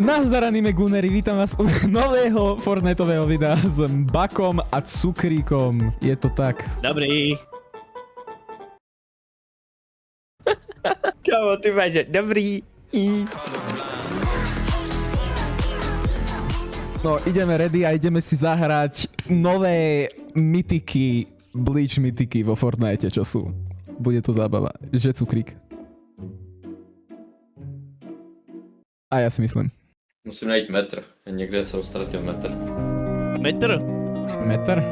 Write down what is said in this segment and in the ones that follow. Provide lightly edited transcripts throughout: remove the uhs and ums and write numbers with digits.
Nazdar anime gunery, vítam vás u nového Fortniteového videa s Bakom a Cukríkom. Je to tak. Dobrý. Kámo, ty máš, dobrý. No, ideme ready a ideme si zahrať nové mytiky, Bleach mytiky vo Fortnite, čo sú. Bude to zábava. Že Cukrík? A ja si myslím. Musím najít metr. Někde jsem ztratil metr. Metr? Meter?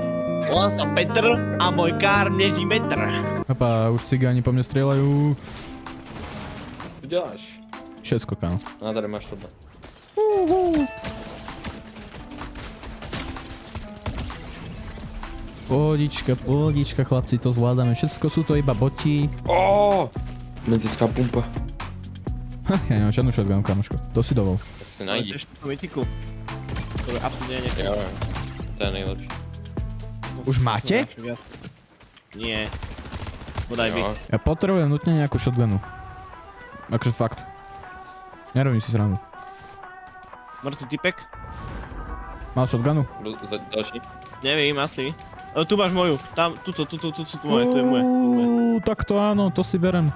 Volám sa Petr a môj kár mieří metr. Opa, už cigáni po mne strieľajú. Co děláš? Všetko, kámo. A tady máš tohle. Pohodička, pohodička, chlapci, to zvládame. Všetko sú to iba boti. Medická pumpa. Ja nemám žiadnu shotgun, kamoško. To si dovol. Tak si najdi. Chceš tú mytiku? To je absolútne nechcem. Jo, to je nejlepší. Už máte? Nie. Podaj vy. Jo. Ja potrebujem nutne nejakú shotgunu. Akože fakt. Nerobím si srandu. Mŕtvý typek? Mal shotgunu? Další. Nevím, asi. Tu máš moju. Tam, tu sú moje, tu je moje. Tak to áno, to si berem.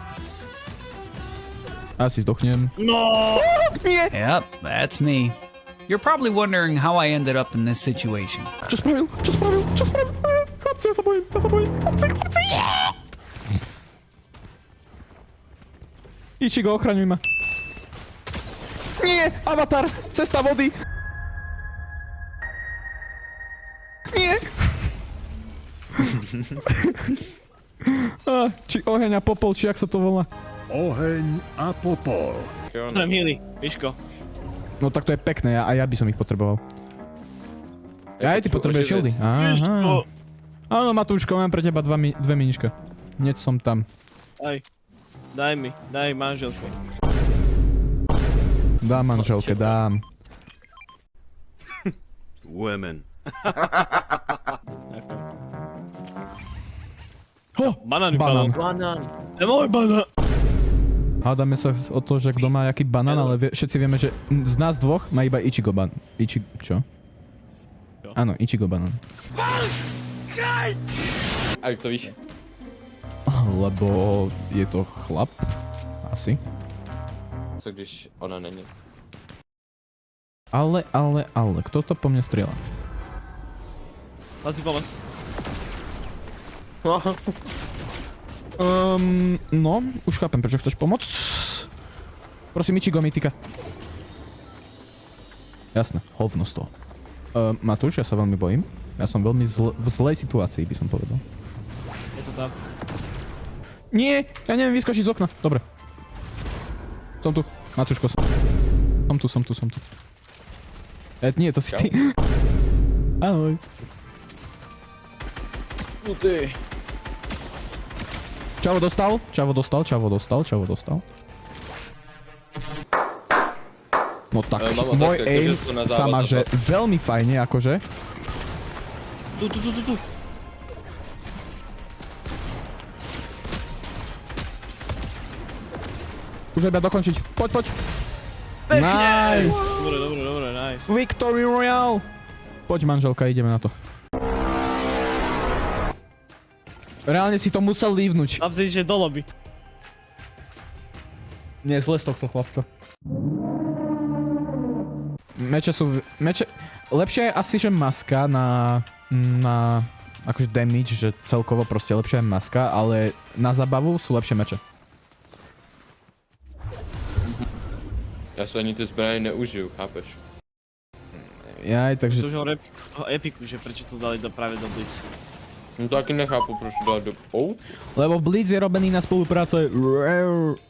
Asi zdochnem. No! Yep, that's me. You're probably wondering how I ended up in this situation. Čo spravil? Čo spravil? Čo spravil? Chlapci, ja sa bojím, ja sa bojím. Chlapci, chlapci! Ichigo, ochraňuj ma. Nie! Avatar! Cesta vody! Nie! Či oheň a popol, či jak sa to volá. Oheň a popol. Potrebujem healy, Miško. No tak to je pekné, a ja by som ich potreboval. Ja aj ty potrebuješ shieldy. Miško! Aha. Áno, Matúško, mám pre teba dve minička. Hneď som tam. Daj manželke. Dám manželke, dám. Women. Ďakujem. Banán. Banán vypadal. Banán. To je môj banán. Hádame sa o to, že kto má jaký banán, ale všetci vieme, že z nás dvoch má iba Ichigo banán. Čo? Čo? Áno, Ichigo banán. A jak to víš? Lebo je to chlap. Asi. Co když ona není? Ale, kto to po mne strieľa? Dá si pomoc. No, už chápem, prečo chceš pomoc. Prosím, Ichigo mytika. Jasné, hovno z toho. Matúš, ja sa veľmi bojím. Ja som veľmi v zlej situácii, by som povedal. Je to tam. Nie, ja neviem vyskočiť z okna. Dobre. Som tu. Matúško, som tu. Nie, to si ty. Ahoj. No ty. Čavo dostal. No tak, Mamo, môj tak, aim akože to na sa závad má, na že to. veľmi fajne, akože. Tu. Už iba dokončiť. Poď. Nice. Dobre, nice. Victory Royale. Poď, manželka, ideme na to. Reálne si to musel lívnuť. Mám si, že do lobby. Nie, zle z tohto chlapca. Meče sú... Lepšia je asi, že maska na akože damage, že celkovo proste lepšia je maska, ale na zabavu sú lepšie meče. Já si ani ty zbraně neužiju, chápeš? Jaj, takže... To už hovorím o Epiku, že prečo to dali práve do Blitz. No to taky nechápu, proč to dali do... Lebo Blitz je robený na spolupráce.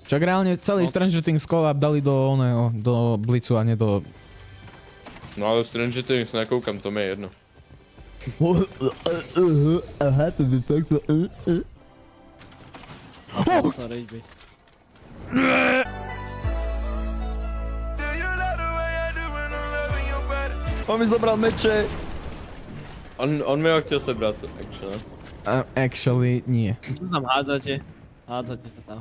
Čak reálne celý Stranger Things collab dali do Blitzu a nie do... No ale Stranger Things nekoukám, to mi je jedno. Aha, to je takto... Sa rejby. On mi zobral meče. On mi ho chtěl sebrat, actually. Actually, nie. Čo sa tam hádzate? Hádzate sa tam.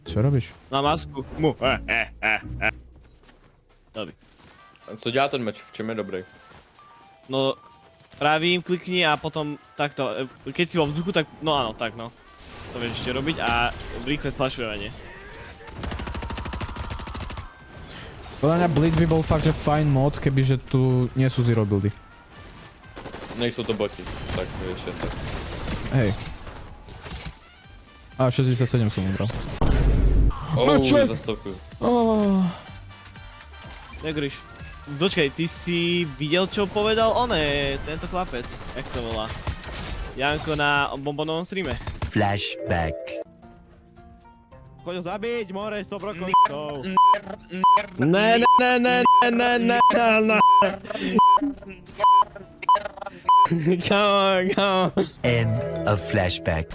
Čo? Čo robíš? Na masku. Dobrý. A co dělá ten meč? V čem je dobrý? No, pravým klikni a potom takto. Keď si vo vzduchu, tak no áno, tak no. To vieš ešte robiť a rýchle slašovanie. Podľa mňa Blitz by bol fakt, že fajn mod, kebyže tu nie sú zero buildy. Nejsou to boti. Tak vieš, je to. Hej. A 67 som ubral. Oh, zastavkuju. Oh. Negriš. Počkaj, ty si videl, čo povedal tento chlapec, jak sa volá? Janko na bombonovom streame. Flashback. Choď ho zabiť, more, 100 brokolíkov. Ne. Come on. End of flashback.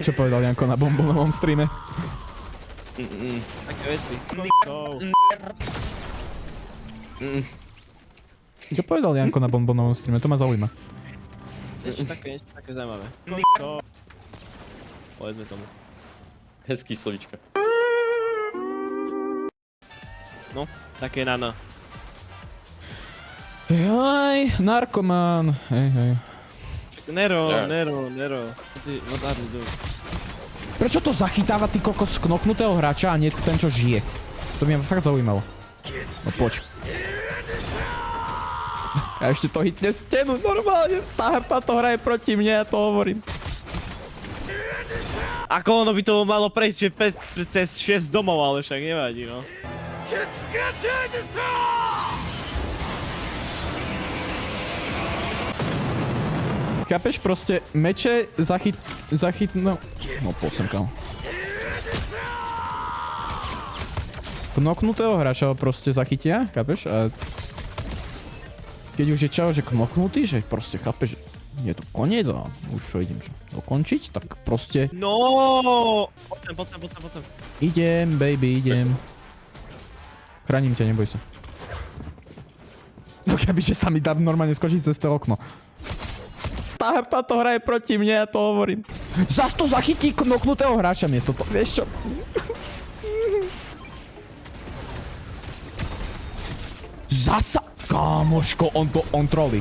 Čo povedal Janko na bombonovom streame? Také veci. Čo povedal Janko na bombonovom streame? To ma zaujíma. Niečo také zaujímavé. Povedzme tomu. Hezký slovíčka. No, také na no. Jaj, narkomán. Hej. Nero. What are you doing? Prečo to zachytáva ty kokos knoknutého hráča a nie ten, čo žije? To mi fakt zaujímalo. No poď. Ja ešte to hitne stenu, normálne. Táto hra je proti mne, ja to hovorím. Ako ono by to malo prejsť cez 6 domov, ale však nevadí, no. Chápeš, proste meče no poď sem, kámo. Knoknutého hráča ho proste zachytia, chápeš? A keď už je čau, že knoknutý, že proste chápeš, že je to koniec a už čo idem dokončiť, tak proste No! Poďme. idem, baby, idem. Chránim ťa, neboj sa. No kebyže sa mi dá normálne skočiť cez to okno. Táto hra je proti mne, ja to hovorím. Zas to zachytí knoknutého hráča miesto to, vieš čo? Zasa, kámoško, on trolí.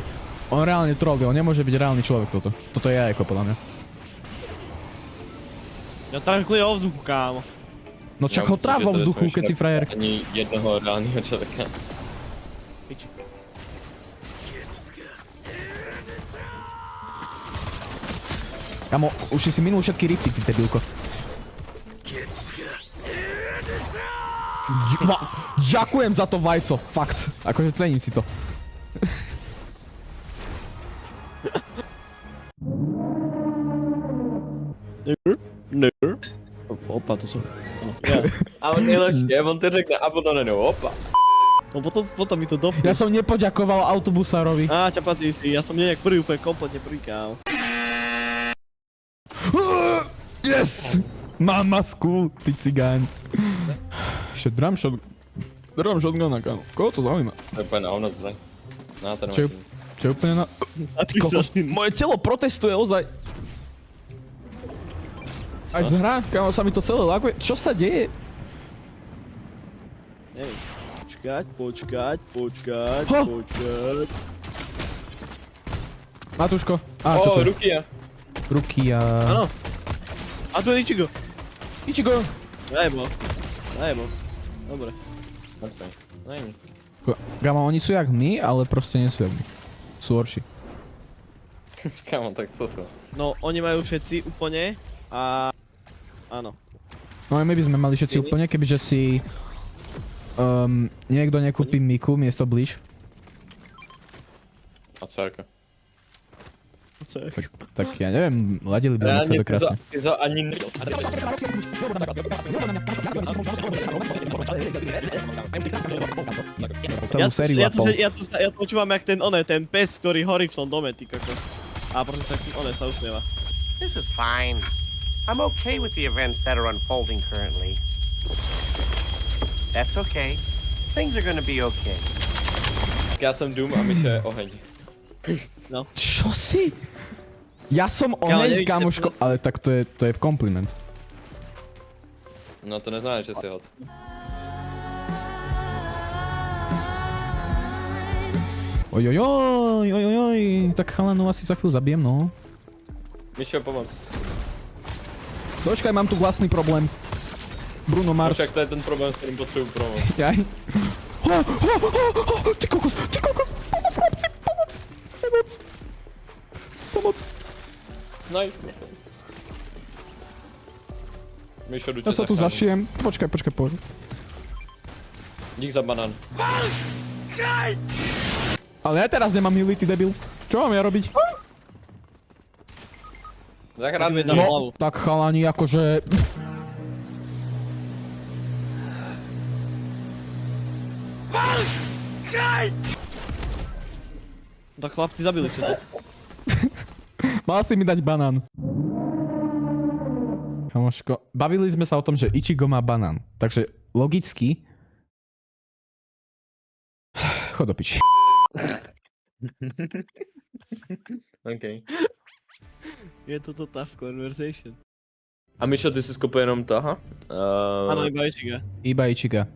On reálne trolí, on nemôže byť reálny človek toto. Toto je jajko podľa mňa. Ja trankli o vzduchu, kámo. No čak ho tráv vo vzduchu, keď si frajer. Ani jednoho reálného človeka. Piči. Kamo, už si minul všetky rifty, ty debilko. Ďakujem za to vajco, fakt. Akože cením si to. Nigger. Opa, to sú. Ja. Ale nejlepšie, on to řekne a potom ne, opa. No potom mi to dopne. Ja som nepoďakoval autobusárovi. Á, ťapatý si, ja som nejak prvý úplne kompletne prvý, kámo. Yes! Mám masku, ty cigáň. Ešte drum shotguna, kámo. Koho to zaujíma? To je úplne na hovno zbraň. Na ten Čo je úplne na... A ty Kokos, moje telo protestuje ozaj. Aj z hra, kámo, sa mi to celé laguje. Čo sa deje? Neviem. Počkať. Ho! Matúško. Á, čo to je? Rukia. Rukia. Áno. A tu je Ichigo. Ichigo. Najebo. Dobre. Okay. Není. Gama, oni sú jak my, ale proste nie sú jak my. Sú horší. Kámo, tak co sú? No, oni majú všetci úplne a... Áno. No aj my by sme mali všetci úplne, kebyže si... niekto nekúpi Miku miesto blíž. A cerka. Tak ja neviem, ladili by sme od sebe krásne. Ty za ani... Celú sériu a pol. Ja to počúvam jak ten pes, ktorý horí v tom dome, ty kokos. A potom sa sa usmieva. This is fine. I'm okay with the events that are unfolding currently. That's okay. Things are gonna be okay. Ja som Doom a Miša je oheň. Čo si? Ja som oheň, kamoško, ale tak to je kompliment. No to neznamená, že si hod. Ojojoj, tak chalanov asi za chvíľu zabijem, no. Mišo, pomoc. Počkaj, mám tu vlastný problém. Bruno Mars. Však to je ten problém, s ktorým potrebujem pomoc. Jaj. Ty kokos, pomoc chlapci, pomoc. Nice. Mišo, jdu Ja sa tu zašijem. Počkaj, poď. Dík za banán. Ale ja teraz nemám healy, ty debil. Čo mám ja robiť? Zachrán mi Na tam. hlavu. Tak chalani, akože... Tak chlapci zabili všetko. Mal si mi dať banán. Kamoško, bavili sme sa o tom, že Ichigo má banán. Takže logicky... Chod do piči. OK. Je to tough conversation. A Mišo, ty si skupuje jenom toho? Áno, iba Ichiga. Iba Ichiga.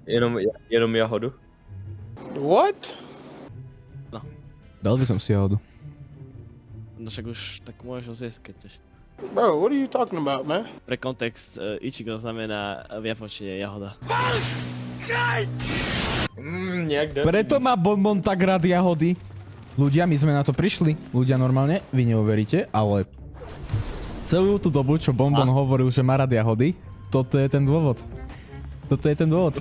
Jenom jahodu? Dal by som si jahodu. No však už tak môžeš ho zjesť, keď chceš. Bro, what are you talking about, man? Pre kontext, Ichigo znamená v japončine jahoda. Nejak jde. Preto má Bonbon tak rád jahody. Ľudia, my sme na to prišli. Ľudia normálne, vy neuveríte, ale... Celú tú dobu, čo Bonbon hovoril, že má rád jahody, toto je ten dôvod.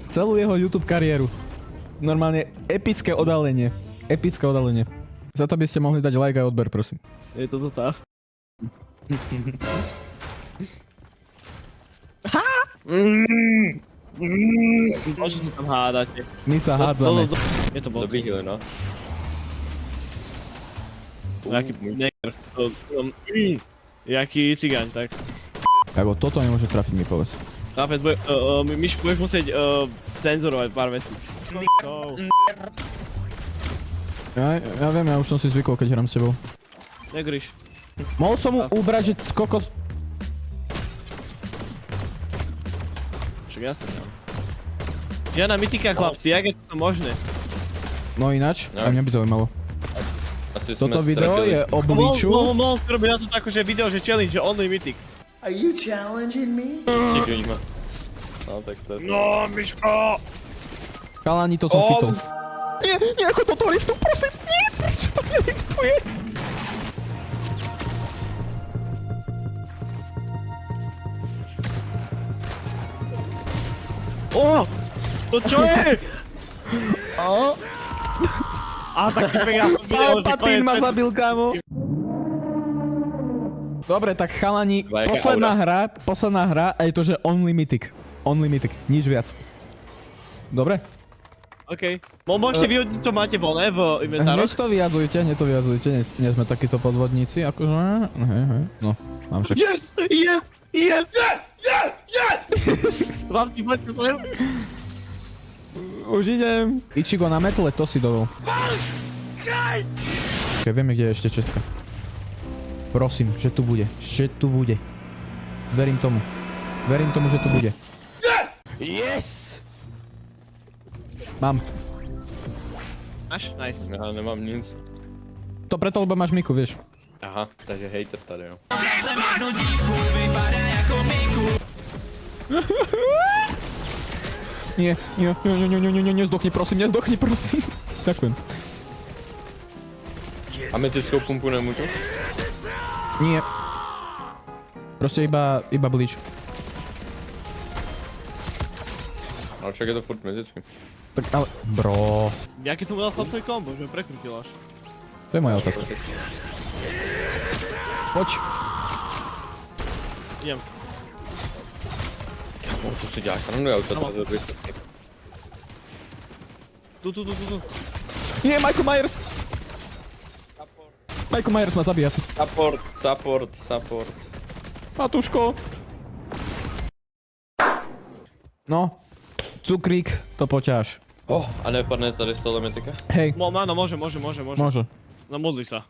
Celú jeho YouTube kariéru. Normálne epické odhalenie. Za to by ste mohli dať like a odber, prosím. Je to tough. Môžete sa tam hádať. My sa hádzame. Je to bol. Dobrý heal, no. Jaký neger. Jaký cigáň, tak. Kágo, toto nemôže trafiť, mi povedz. Chápec, Myš, budeš musieť cenzurovať pár vecí. Ja viem, ja už som si zvykol, keď hrám s tebou. Negriš. Mohol som mu ubrať, že kokos... Však ja som tam. Žiadna mytika, chlapci, jak je to možné? No ináč, No. aj mňa by zaujímalo. Asi Toto sme video stratili. je o Bleachu. Mohol robiť na to tako, že video, že challenge, že only mytics. Čekuj ma. No tak to je... No, Miško! Chalani, to som fitol. Nie, ako toto liftu, prosím, nie, prečo to neliftuje? O! To čo je? A taký pekná to video, že Palpatín ma koniec. zabil, kámo. Dobre, tak chalani, Jaká posledná hra a je to, že only mythic. Only mythic, nič viac. Dobre? OK. Môžete vyhodiť, čo máte voľné v inventároch? Hneď to vyjadzujte, nie sme takíto podvodníci, akože... Hej, no, mám však. Yes! Chlapci, poďte sem. Už idem. Ichigo na metle, to si dovol. Okay, vieme, kde je ešte čestka. Prosím, že tu bude. Verím tomu, že tu bude. Yes! Mám. Máš? Nice. Ja nemám nic. To preto, lebo máš Miku, vieš. Aha, takže hater tady, jo. Nie, nezdохni, prosím. Ďakujem. A metickou pumpu nemůžu? Nie. Proste iba Bleach. Ale však je to furt metický. Tak ale... Bro. Jaký som udal chlapcovi kombo, že ho prekrutil až. To je moja otázka. Poď. Idem. To si děláš srandu, já už to tady dobře. Tu. Nie, Michael Myers! Michael Myers ma zabíja asi. Support. Matuško. No. Cukrík, to poťaž. A nepadne tady z tohle metika? Hej, Áno, môže. môže. No modli sa.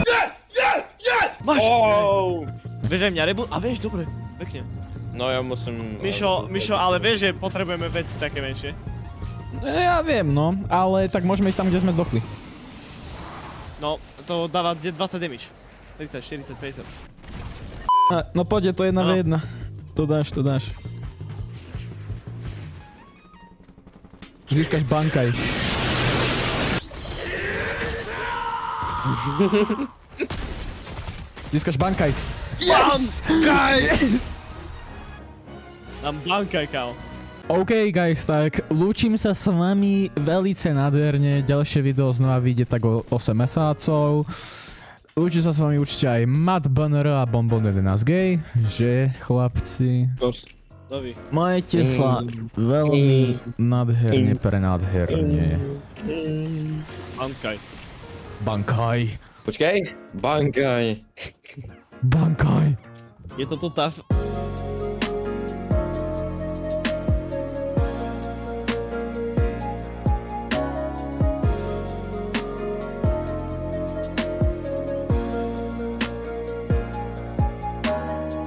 Yes! Máš! Vieš aj mňa rebu? A vieš, dobre. Pekne. No ja musím... Mišo, ale vieš, že potrebujeme veci také menšie. Ja viem, no, ale tak môžeme ísť tam, kde sme zdochli. No, to dáva 20 damage. 30, 40, 50. No poď, je to 1v1. To dáš. Získaš bankaj. Získaš bankaj. Yes! Nám bankaj, kámo. OK guys, tak lúčim sa s vami velice nádherne, ďalšie video znova vyjde tak o 8 mesiacov. Lúčim sa s vami určite aj Matt Banner a Bonbon11Gay, že chlapci? Dovi. Majte sa veľmi nádherne prenádherne. Bankaj. Bankaj. Počkej, bankaj. Bankaj. Je to tu tough.